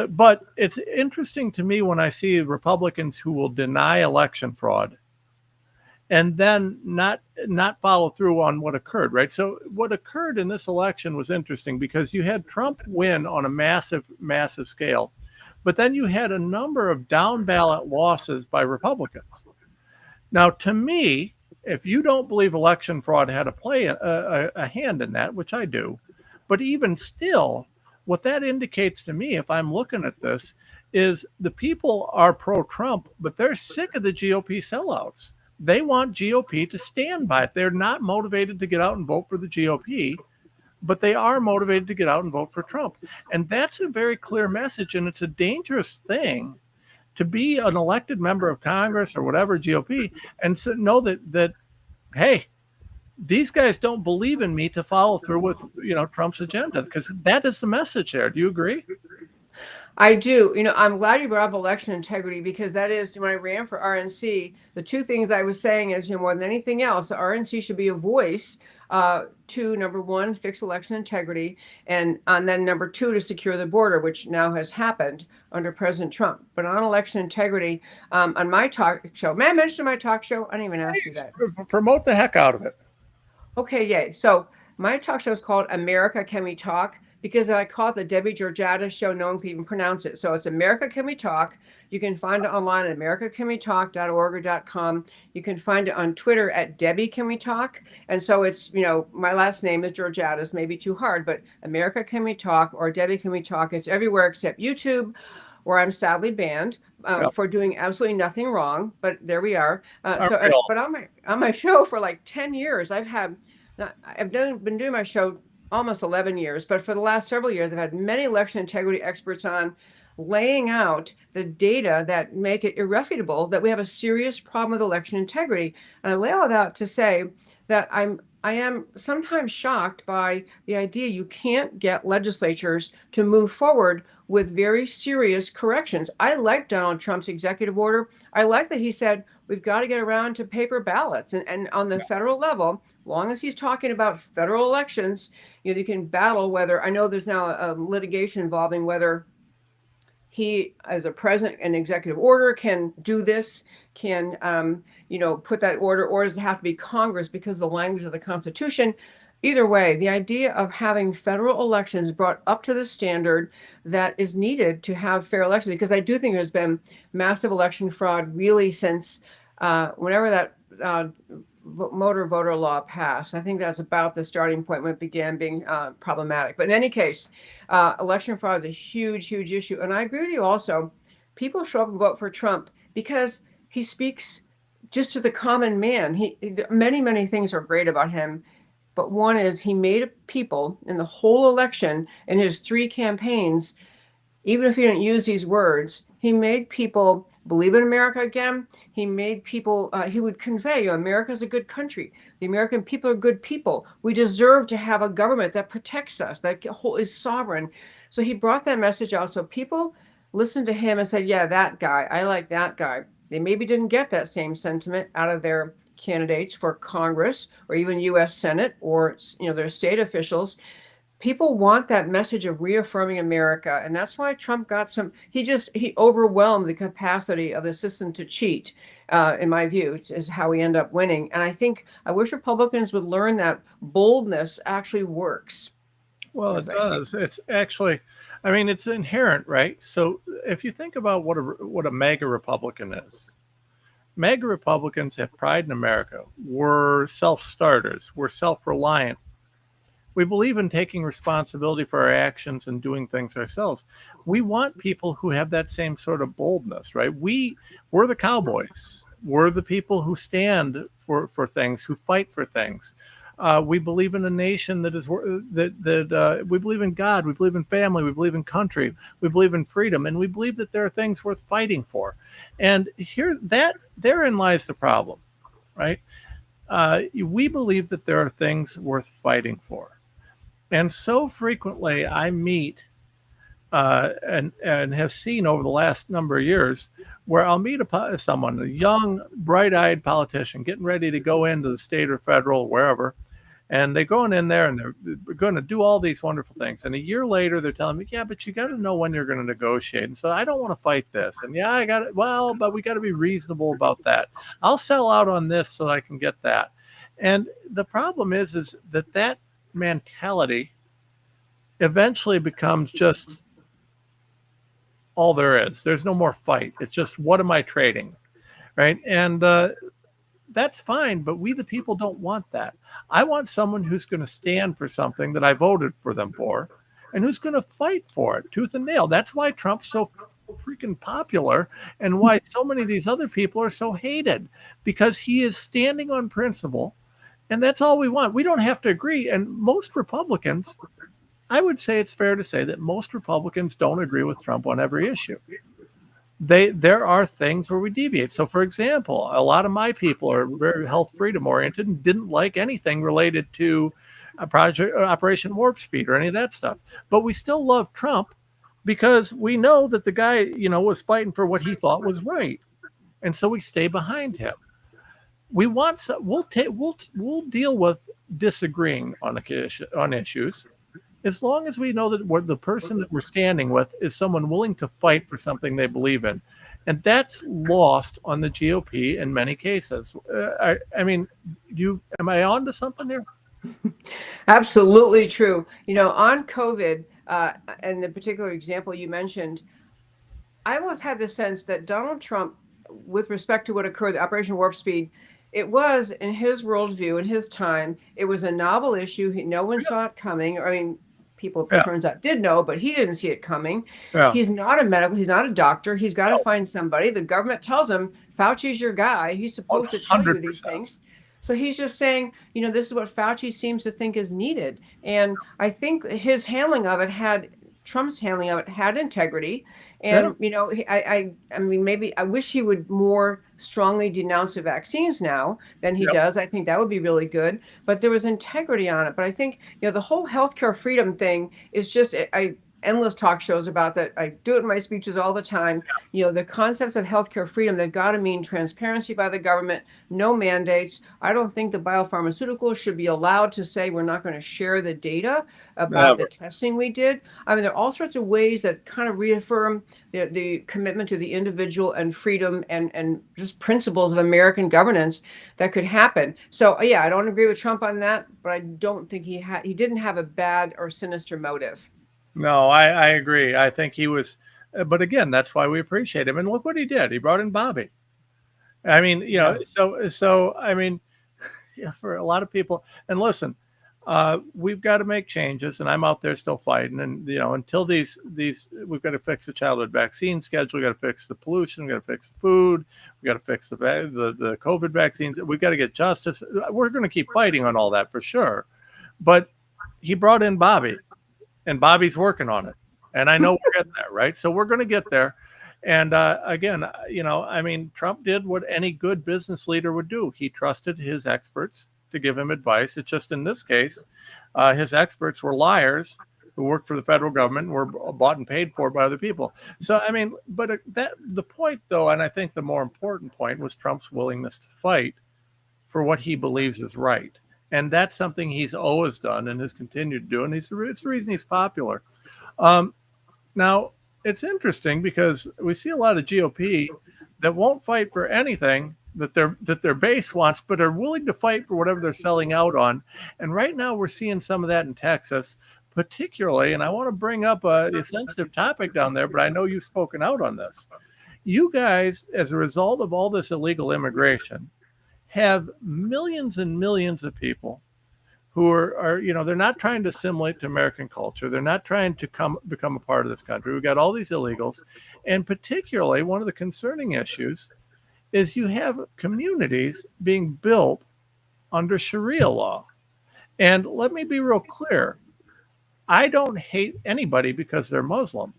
But it's interesting to me when I see Republicans who will deny election fraud and then not follow through on what occurred, right? So what occurred in this election was interesting because you had Trump win on a massive, massive scale, but then you had a number of down ballot losses by Republicans. Now, to me, if you don't believe election fraud had a hand in that, which I do, but even still, what that indicates to me, if I'm looking at this, is the people are pro-Trump, but they're sick of the GOP sellouts. They want GOP to stand by it. They're not motivated to get out and vote for the GOP. but they are motivated to get out and vote for Trump. And that's a very clear message. And it's a dangerous thing to be an elected member of Congress or whatever, GOP, and so know that, hey, these guys don't believe in me to follow through with, Trump's agenda, because that is the message there. Do you agree? I do. I'm glad you brought up election integrity, because that is, when I ran for RNC, the two things I was saying is, more than anything else, the RNC should be a voice to, number one, fix election integrity, and then number two, to secure the border, which now has happened under President Trump. But on election integrity, on my talk show, may I mention my talk show? I didn't even ask you that. Promote the heck out of it. Okay, yay. So my talk show is called America Can We Talk, because I call it the Debbie Georgiades Show. No one can even pronounce it. So it's America Can We Talk. You can find it online at americacanwetalk.org or .com. You can find it on Twitter at Debbie Can We Talk. And so it's, my last name is Georgiades, maybe too hard, but America Can We Talk or Debbie Can We Talk. It's everywhere except YouTube, where I'm sadly banned for doing absolutely nothing wrong. But there we are. But on my show for like 10 years, I've been doing my show almost 11 years, but for the last several years, I've had many election integrity experts on, laying out the data that make it irrefutable that we have a serious problem with election integrity. And I lay all that out to say that I am sometimes shocked by the idea you can't get legislatures to move forward with very serious corrections. I like Donald Trump's executive order. I like that he said we've got to get around to paper ballots. And on the federal level, long as he's talking about federal elections, you can battle whether, I know there's now a litigation involving whether he, as a president and executive order, can do this, can, put that order, or does it have to be Congress because of the language of the Constitution? Either way, the idea of having federal elections brought up to the standard that is needed to have fair elections, because I do think there's been massive election fraud really since whenever that motor voter law passed. I think that's about the starting point when it began being problematic. But in any case, election fraud is a huge, huge issue. And I agree with you also. People show up and vote for Trump because he speaks just to the common man. Many, many things are great about him. But one is he made people in the whole election, in his 3 campaigns, even if he didn't use these words, he made people believe in America again. He made people, he would convey, America's a good country. The American people are good people. We deserve to have a government that protects us, that is sovereign. So he brought that message out. So people listened to him and said, yeah, that guy, I like that guy. They maybe didn't get that same sentiment out of their candidates for Congress or even U.S. Senate or, their state officials. People want that message of reaffirming America. And that's why Trump got he overwhelmed the capacity of the system to cheat, in my view, is how we end up winning. And I wish Republicans would learn that boldness actually works. Well, it does. It's actually, it's inherent, right? So if you think about what a MAGA Republican is, MAGA Republicans have pride in America. We're self-starters. We're self-reliant. We believe in taking responsibility for our actions and doing things ourselves. We want people who have that same sort of boldness, right? We're the cowboys. We're the people who stand for things, who fight for things. We believe in a nation that is we believe in God, we believe in family, we believe in country, we believe in freedom, and we believe that there are things worth fighting for. And therein lies the problem, right? We believe that there are things worth fighting for. And so frequently I meet and have seen over the last number of years where I'll meet someone, a young, bright-eyed politician getting ready to go into the state or federal, wherever, and they're going in there and they're going to do all these wonderful things. And a year later, they're telling me, yeah, but you got to know when you're going to negotiate. And so I don't want to fight this. And yeah, I got it. Well, but we got to be reasonable about that. I'll sell out on this so I can get that. And the problem is that mentality eventually becomes just all there is. There's no more fight. It's just, what am I trading? Right. And that's fine. But we, the people, don't want that. I want someone who's going to stand for something that I voted for them for and who's going to fight for it tooth and nail. That's why Trump's so freaking popular and why so many of these other people are so hated, because he is standing on principle. And that's all we want. We don't have to agree. And most Republicans, I would say it's fair to say that most Republicans don't agree with Trump on every issue. There are things where we deviate. So, for example, a lot of my people are very health freedom oriented and didn't like anything related to a project Operation Warp Speed or any of that stuff. But we still love Trump because we know that the guy, was fighting for what he thought was right, and so we stay behind him. We'll deal with disagreeing on issues as long as we know that the person that we're standing with is someone willing to fight for something they believe in. And that's lost on the GOP in many cases. I mean, am I on to something here? Absolutely true. On COVID, and the particular example you mentioned, I always had the sense that Donald Trump, with respect to what occurred, Operation Warp Speed, it was, in his worldview, in his time, it was a novel issue. No one saw it coming. I mean, people, it turns out, did know, but he didn't see it coming. Yeah. He's not a doctor. He's got to find somebody. The government tells him, Fauci's your guy. He's supposed to tell you these things. So he's just saying, this is what Fauci seems to think is needed. And I think Trump's handling of it had integrity. And, I mean, maybe I wish he would more strongly denounce the vaccines now than he does. I think that would be really good. But there was integrity on it. But I think, the whole healthcare freedom thing is just, endless talk shows about that. I do it in my speeches all the time. The concepts of healthcare freedom, they've got to mean transparency by the government, no mandates. I don't think the biopharmaceuticals should be allowed to say we're not going to share the data about the testing we did. I mean, there are all sorts of ways that kind of reaffirm the commitment to the individual and freedom and just principles of American governance that could happen. So yeah, I don't agree with Trump on that, but I don't think he didn't have a bad or sinister motive. No, I agree. I think he was, but again, that's why we appreciate him. And look what he did. He brought in Bobby. I mean, so I mean, for a lot of people, and listen, we've got to make changes, and I'm out there still fighting. And until these, we've got to fix the childhood vaccine schedule. We got to fix the pollution. We got to fix the food. We got to fix the COVID vaccines. We've got to get justice. We're going to keep fighting on all that for sure. But he brought in Bobby. And Bobby's working on it. And I know we're getting there, right? So we're going to get there. And again, I mean, Trump did what any good business leader would do. He trusted his experts to give him advice. It's just in this case, his experts were liars who worked for the federal government and were bought and paid for by other people. So, I mean, but the point, though, and I think the more important point was Trump's willingness to fight for what he believes is right. And that's something he's always done and has continued to do. And it's the reason he's popular. Now, it's interesting because we see a lot of GOP that won't fight for anything that their base wants, but are willing to fight for whatever they're selling out on. And right now we're seeing some of that in Texas, particularly. And I want to bring up a sensitive topic down there, but I know you've spoken out on this. You guys, as a result of all this illegal immigration, have millions and millions of people who are they're not trying to assimilate to American culture. They're not trying to become a part of this country. We've got all these illegals. And particularly one of the concerning issues is you have communities being built under Sharia law. And let me be real clear. I don't hate anybody because they're Muslim,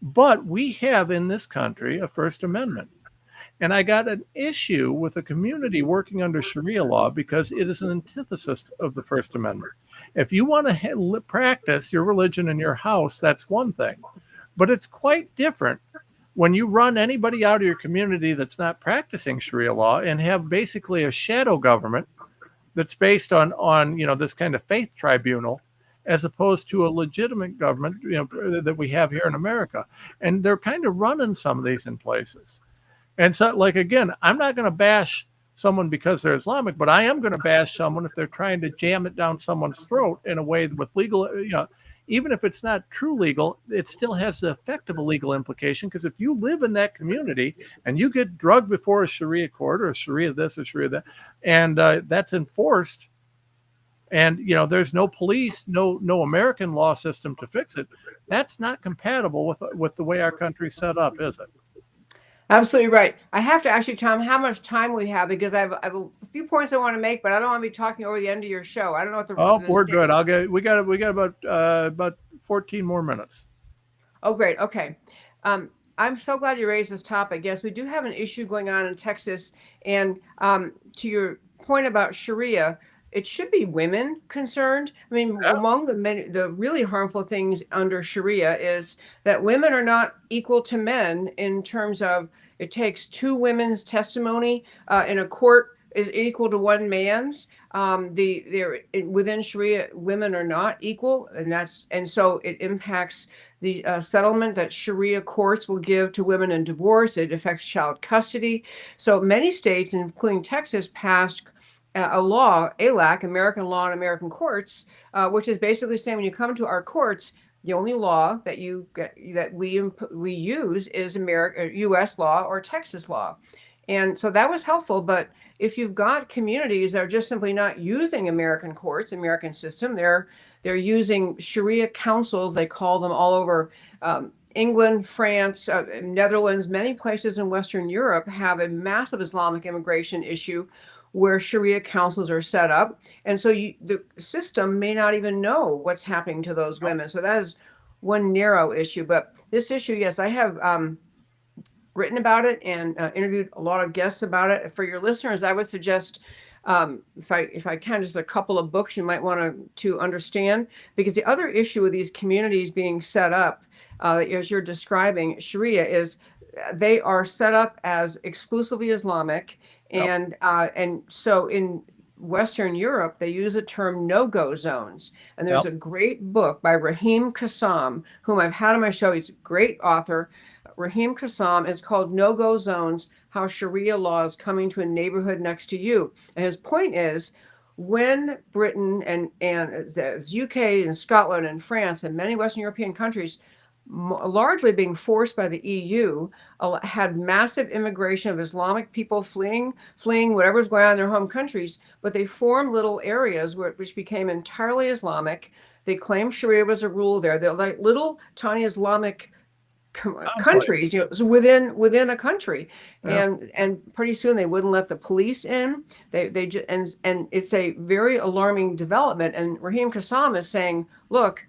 but we have in this country a First Amendment. And I got an issue with a community working under Sharia law because it is an antithesis of the First Amendment. If you want to practice your religion in your house, that's one thing. But it's quite different when you run anybody out of your community that's not practicing Sharia law and have basically a shadow government that's based on this kind of faith tribunal, as opposed to a legitimate government that we have here in America. And they're kind of running some of these in places. And so, like, again, I'm not going to bash someone because they're Islamic, but I am going to bash someone if they're trying to jam it down someone's throat in a way with legal, even if it's not true legal, it still has the effect of a legal implication. Because if you live in that community and you get drugged before a Sharia court or a Sharia this or Sharia that, and that's enforced, and there's no police, no American law system to fix it, that's not compatible with the way our country's set up, is it? Absolutely right. I have to ask you, Tom, how much time we have because I have a few points I want to make, but I don't want to be talking over the end of your show. I don't know what Oh, the we're state. good. We got about 14 more minutes. Oh, great. Okay. Um, I'm so glad you raised this topic. Yes, we do have an issue going on in Texas. And to your point about Sharia, it should be women concerned. I mean, Yeah. among the really harmful things under Sharia is that women are not equal to men in terms of it takes two women's testimony in a court is equal to one man's. They're within Sharia, women are not equal, and so it impacts the settlement that Sharia courts will give to women in divorce. It affects child custody. So many states, including Texas, passed a law, ALAC, American Law and American Courts, which is basically saying when you come to our courts, the only law that we use is U.S. law or Texas law. And so that was helpful. But if you've got communities that are just simply not using American courts, American system, they're using Sharia councils, they call them all over England, France, Netherlands, many places in Western Europe have a massive Islamic immigration issue where Sharia councils are set up. And so the system may not even know what's happening to those women. So that is one narrow issue. But this issue, yes, I have written about it and interviewed a lot of guests about it. For your listeners, I would suggest if I can, just a couple of books you might want to understand, because the other issue with these communities being set up, as you're describing, Sharia is they are set up as exclusively Islamic, Yep. and so in Western Europe, they use the term no-go zones. And there's Yep. a great book by Raheem Kassam, whom I've had on my show. He's a great author. Raheem Kassam is called No-Go Zones, How Sharia Law is Coming to a Neighborhood Next to You. And his point is, when Britain and UK and Scotland and France and many Western European countries, largely being forced by the EU, had massive immigration of Islamic people fleeing whatever's going on in their home countries, but they formed little areas which became entirely Islamic. They claimed Sharia was a rule there. They're like little tiny Islamic countries, so within a country, Yeah. and pretty soon they wouldn't let the police in. They just and it's a very alarming development. And Raheem Kassam is saying, look,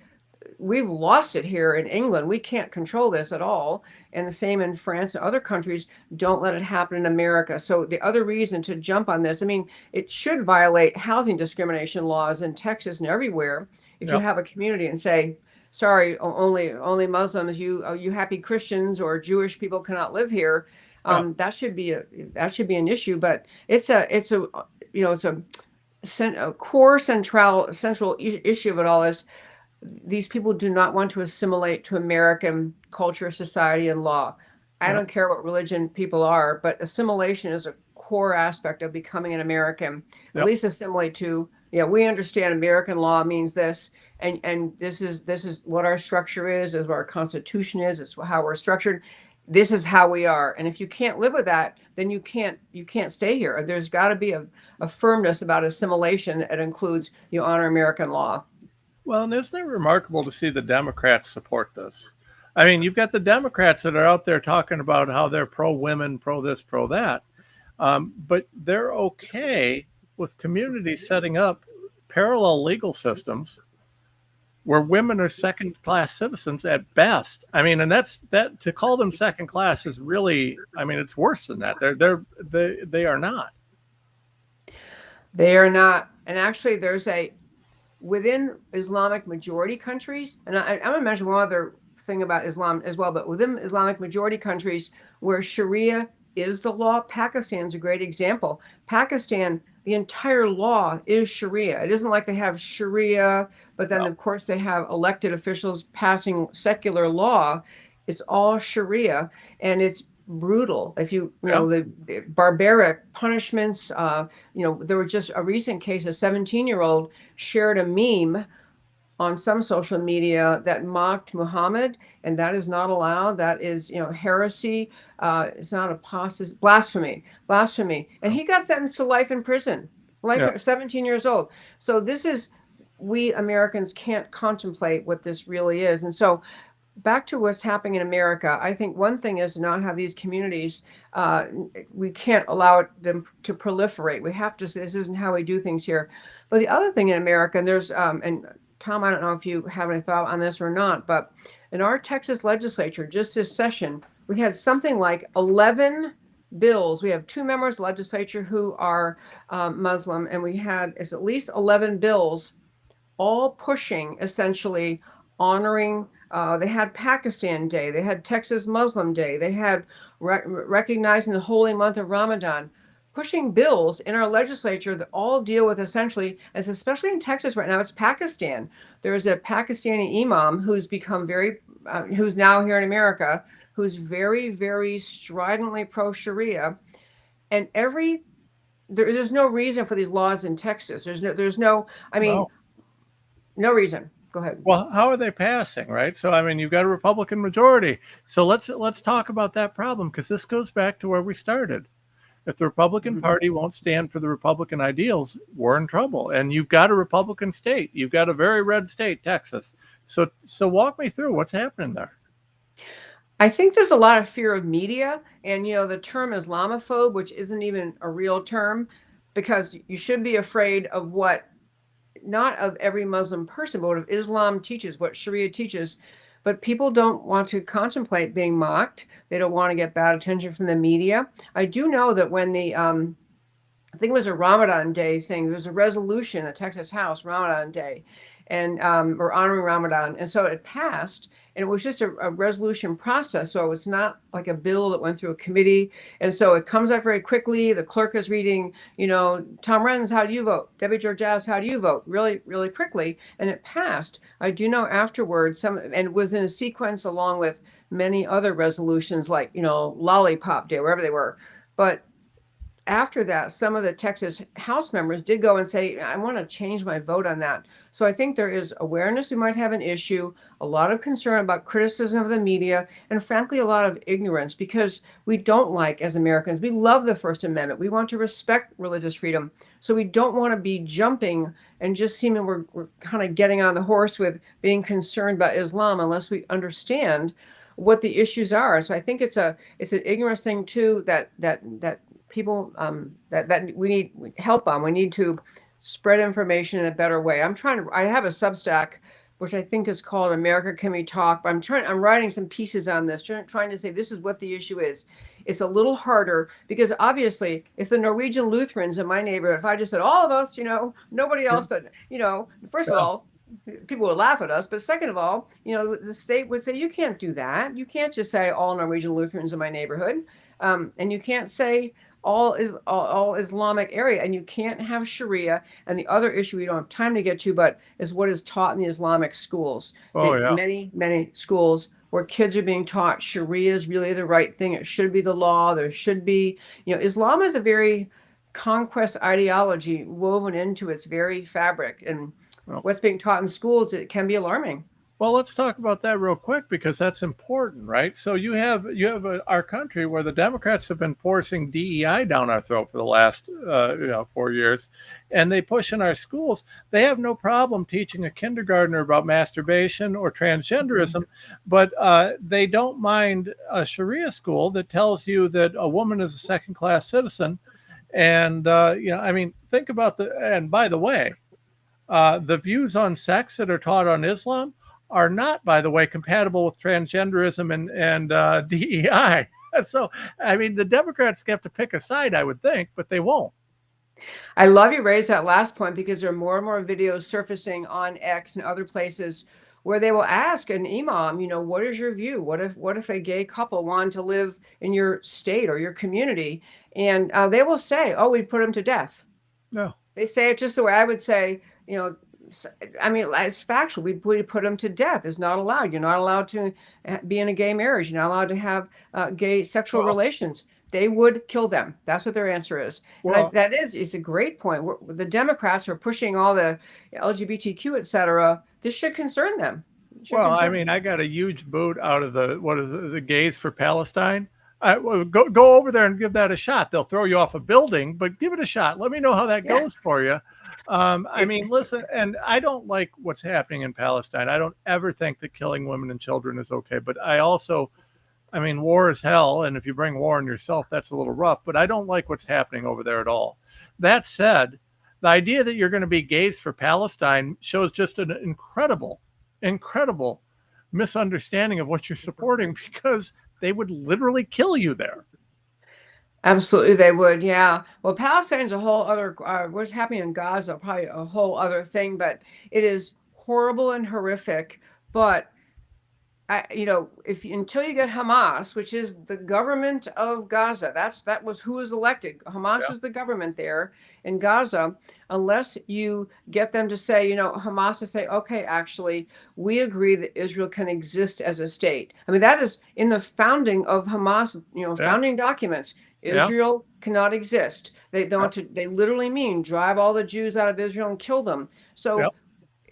we've lost it here in England. We can't control this at all. And the same in France and other countries. Don't let it happen in America. So the other reason to jump on this, I mean, it should violate housing discrimination laws in Texas and everywhere. If you Yep. have a community and say, sorry, only Muslims, you happy Christians or Jewish people cannot live here. Yep. That should be an issue. But it's a core central issue of it all is these people do not want to assimilate to American culture, society, and law. I Yep. don't care what religion people are, but assimilation is a core aspect of becoming an American. At Yep. least assimilate to, we understand American law means this, and this is what our structure is what our Constitution is, it's how we're structured. This is how we are. And if you can't live with that, then you can't stay here. There's got to be a firmness about assimilation that includes you honor American law. Well, and isn't it remarkable to see the Democrats support this? I mean, you've got the Democrats that are out there talking about how they're pro women, pro this, pro that, but they're okay with communities setting up parallel legal systems where women are second class citizens at best. I mean, and that to call them second class is really, I mean, it's worse than that. They are not. They are not. And actually, within Islamic majority countries, and I'm going to mention one other thing about Islam as well, but within Islamic majority countries where Sharia is the law, Pakistan's a great example. Pakistan, the entire law is Sharia. It isn't like they have Sharia, but then of course they have elected officials passing secular law. It's all Sharia, and it's brutal. If Yeah. the barbaric punishments, there was just a recent case, a 17-year-old shared a meme on some social media that mocked Muhammad, and that is not allowed. That is, heresy. It's not apostasy, blasphemy. And he got sentenced to life in prison, Yeah. 17 years old. So we Americans can't contemplate what this really is. And so back to what's happening in America, I think one thing is to not have these communities. We can't allow them to proliferate. We have to say this isn't how we do things here. But the other thing in America, and there's and Tom, I don't know if you have any thought on this or not, but in our Texas legislature, just this session, we had something like 11 bills. We have 2 members of the legislature who are Muslim, and we had it's at least 11 bills all pushing essentially honoring. They had Pakistan Day, they had Texas Muslim Day, they had recognizing the holy month of Ramadan, pushing bills in our legislature that all deal with essentially, as especially in Texas right now, it's Pakistan. There is a Pakistani imam who's become who's now here in America, who's very, very stridently pro Sharia, and there's no reason for these laws in Texas. There's no, I mean, No. no reason. Go ahead. Well, how are they passing, right? So, I mean, you've got a Republican majority. So let's talk about that problem, because this goes back to where we started. If the Republican Party won't stand for the Republican ideals, we're in trouble. And you've got a Republican state. You've got a very red state, Texas. So walk me through what's happening there. I think there's a lot of fear of media, and the term Islamophobe, which isn't even a real term, because you should be afraid of what, not of every Muslim person, but what Islam teaches, what Sharia teaches. But people don't want to contemplate being mocked. They don't want to get bad attention from the media. I do know that when I think it was a Ramadan Day thing, there was a resolution in the Texas House, Ramadan Day, and we're honoring Ramadan. And so it passed, and it was just a resolution process. So it was not like a bill that went through a committee. And so it comes up very quickly. The clerk is reading, Tom Renz, how do you vote? Debbie Georgias, how do you vote? Really, really quickly. And it passed. I do know afterwards, and it was in a sequence along with many other resolutions like, Lollipop Day, wherever they were. But after that, some of the Texas House members did go and say, I want to change my vote on that. So I think there is awareness we might have an issue, a lot of concern about criticism of the media, and frankly, a lot of ignorance, because we don't like, as Americans, we love the First Amendment. We want to respect religious freedom. So we don't want to be jumping and just seeming we're kind of getting on the horse with being concerned about Islam unless we understand what the issues are. So I think it's an ignorance thing too, that people that we need help on. We need to spread information in a better way. I have a Substack, which I think is called America Can We Talk, but I'm writing some pieces on this, trying to say this is what the issue is. It's a little harder because obviously if the Norwegian Lutherans in my neighborhood, if I just said all of us, nobody else, but first of all, people would laugh at us. But second of all, the state would say, you can't do that. You can't just say all Norwegian Lutherans in my neighborhood. And you can't say all Islamic area, and you can't have Sharia. And the other issue we don't have time to get to, but is what is taught in the Islamic schools. Oh, yeah. Many schools where kids are being taught Sharia is really the right thing. It should be the law. There should be, Islam is a very conquest ideology woven into its very fabric. And what's being taught in schools, it can be alarming. Well, let's talk about that real quick, because that's important, right? So you have our country where the Democrats have been forcing DEI down our throat for the last 4 years, and they push in our schools. They have no problem teaching a kindergartner about masturbation or transgenderism, but they don't mind a Sharia school that tells you that a woman is a second-class citizen. And think about and by the way, the views on sex that are taught on Islam are not, by the way, compatible with transgenderism and DEI. So, the Democrats have to pick a side, I would think, but they won't. I love you raise that last point, because there are more and more videos surfacing on X and other places where they will ask an imam, what is your view? What if a gay couple wanted to live in your state or your community? And they will say, oh, we'd put them to death. No. They say it just the way I would say, it's factual. We put them to death. It's not allowed. You're not allowed to be in a gay marriage. You're not allowed to have gay sexual relations. They would kill them. That's what their answer is. Well, and it's a great point. The Democrats are pushing all the LGBTQ, et cetera. This should concern them. I got a huge boot out of the Gays for Palestine. Go over there and give that a shot. They'll throw you off a building, but give it a shot. Let me know how that goes for you. I mean, listen, and I don't like what's happening in Palestine. I don't ever think that killing women and children is okay. But I mean, war is hell. And if you bring war on yourself, that's a little rough. But I don't like what's happening over there at all. That said, the idea that you're going to be gays for Palestine shows just an incredible misunderstanding of what you're supporting because they would literally kill you there. Absolutely, they would. Yeah. Well, Palestine's a whole other, what's happening in Gaza, probably a whole other thing, but it is horrible and horrific. But if until you get Hamas, which is the government of Gaza, that was who was elected. Hamas Yeah. is the government there in Gaza. Unless you get them to say, Hamas to say, okay, actually, we agree that Israel can exist as a state. I mean, that is in the founding of Hamas, Yeah. founding documents. Yeah. Israel cannot exist. They Yeah. want to. They literally mean drive all the Jews out of Israel and kill them. So. Yeah.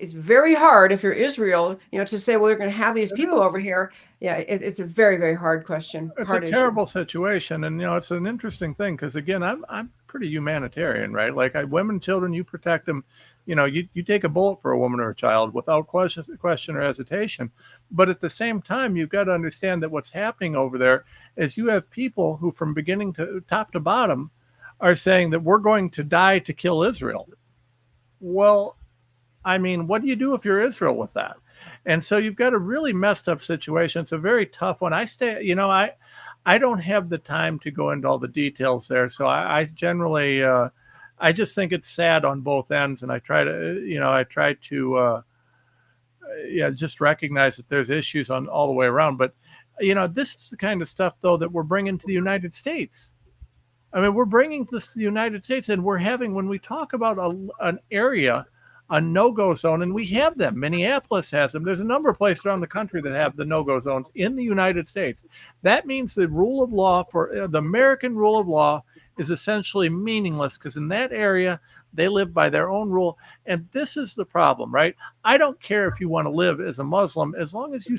It's very hard if you're Israel, to say, well, you're going to have these It people is. over here. Yeah, it's a very, very hard question. It's Hard a issue. terrible situation, and it's an interesting thing because again, I'm pretty humanitarian, right? Like women, children, you protect them. You take a bullet for a woman or a child without question or hesitation. But at the same time, you've got to understand that what's happening over there is you have people who, from beginning to top to bottom, are saying that we're going to die to kill Israel. Well, I mean, what do you do if you're Israel with that? And so you've got a really messed up situation. It's a very tough one. I don't have the time to go into all the details there. So I generally, I just think it's sad on both ends. And I try to, just recognize that there's issues on all the way around. But, this is the kind of stuff, though, that we're bringing to the United States. I mean, we're bringing this to the United States, and we're having, when we talk about an area, a no-go zone, and we have them. Minneapolis has them. There's a number of places around the country that have the no-go zones in the United States. That means the rule of law for the American rule of law is essentially meaningless because in that area, they live by their own rule. And this is the problem, right? I don't care if you want to live as a Muslim, as long as you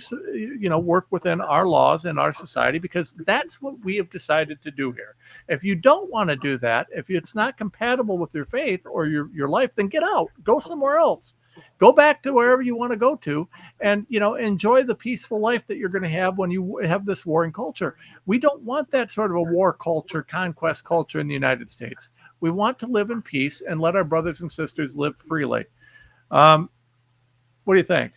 work within our laws and our society, because that's what we have decided to do here. If you don't want to do that, if it's not compatible with your faith or your life, then get out, go somewhere else. Go back to wherever you want to go to and, enjoy the peaceful life that you're going to have when you have this warring culture. We don't want that sort of a war culture, conquest culture in the United States. We want to live in peace and let our brothers and sisters live freely. What do you think?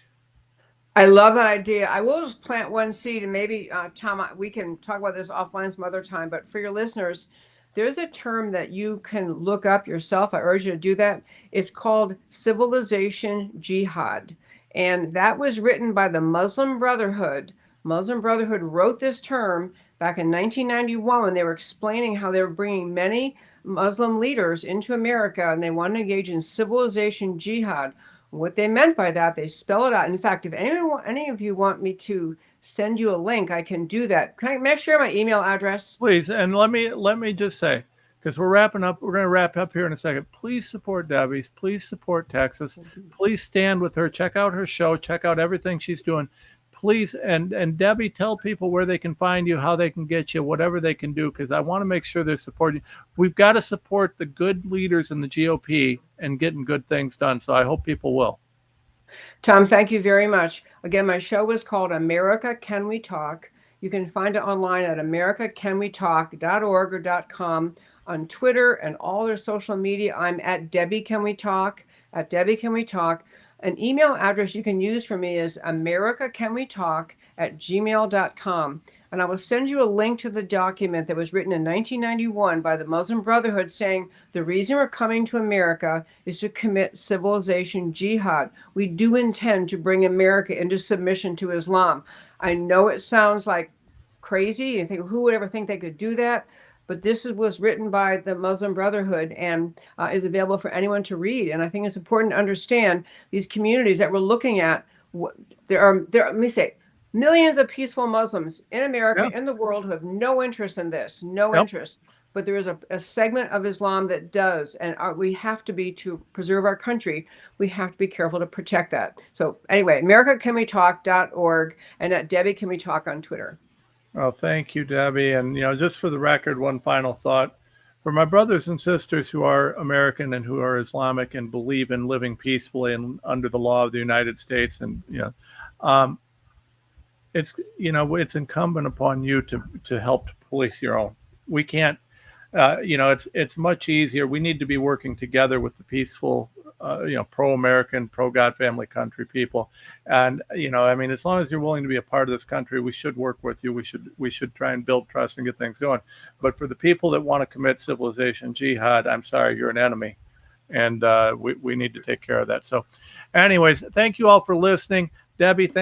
I love that idea. I will just plant one seed, and maybe, Tom, we can talk about this offline some other time. But for your listeners, there's a term that you can look up yourself. I urge you to do that. It's called civilization jihad. And that was written by the Muslim Brotherhood. Muslim Brotherhood wrote this term back in 1991 when they were explaining how they were bringing many Muslim leaders into America, and they wanted to engage in civilization jihad. What they meant by that, they spell it out. In fact, if any of you want me to send you a link, I can do that. May I share my email address? Please, and let me just say, because we're wrapping up, we're going to wrap up here in a second. Please support Debbie. Please support Texas. Please stand with her. Check out her show. Check out everything she's doing. Please, and Debbie, tell people where they can find you, how they can get you, whatever they can do, because I want to make sure they're supporting you. We've got to support the good leaders in the GOP and getting good things done. So I hope people will. Tom, thank you very much. Again, my show is called America Can We Talk. You can find it online at americacanwetalk.org or .com, on Twitter and all their social media. I'm at Debbie Can We Talk, at Debbie Can We Talk. An email address you can use for me is americacanwetalk@gmail.com. And I will send you a link to the document that was written in 1991 by the Muslim Brotherhood saying the reason we're coming to America is to commit civilization jihad. We do intend to bring America into submission to Islam. I know it sounds like crazy. You think, who would ever think they could do that? But this was written by the Muslim Brotherhood and is available for anyone to read. And I think it's important to understand these communities that we're looking at. Let me say, millions of peaceful Muslims in America, in the world, who have no interest in this, no interest. But there is a segment of Islam that does, and we have to be, to preserve our country, we have to be careful to protect that. So anyway, americacanwetalk.org and at Debbie Can We Talk on Twitter. Well, thank you, Debbie. And, just for the record, one final thought. for my brothers and sisters who are American and who are Islamic and believe in living peacefully and under the law of the United States, and um, it's incumbent upon you to help to police your own. We can't. It's much easier. We need to be working together with the peaceful, pro-American, pro-God family country people. And, I mean, as long as you're willing to be a part of this country, we should work with you. We should try and build trust and get things going. But for the people that want to commit civilization jihad, I'm sorry, you're an enemy. And we need to take care of that. So anyways, thank you all for listening. Debbie,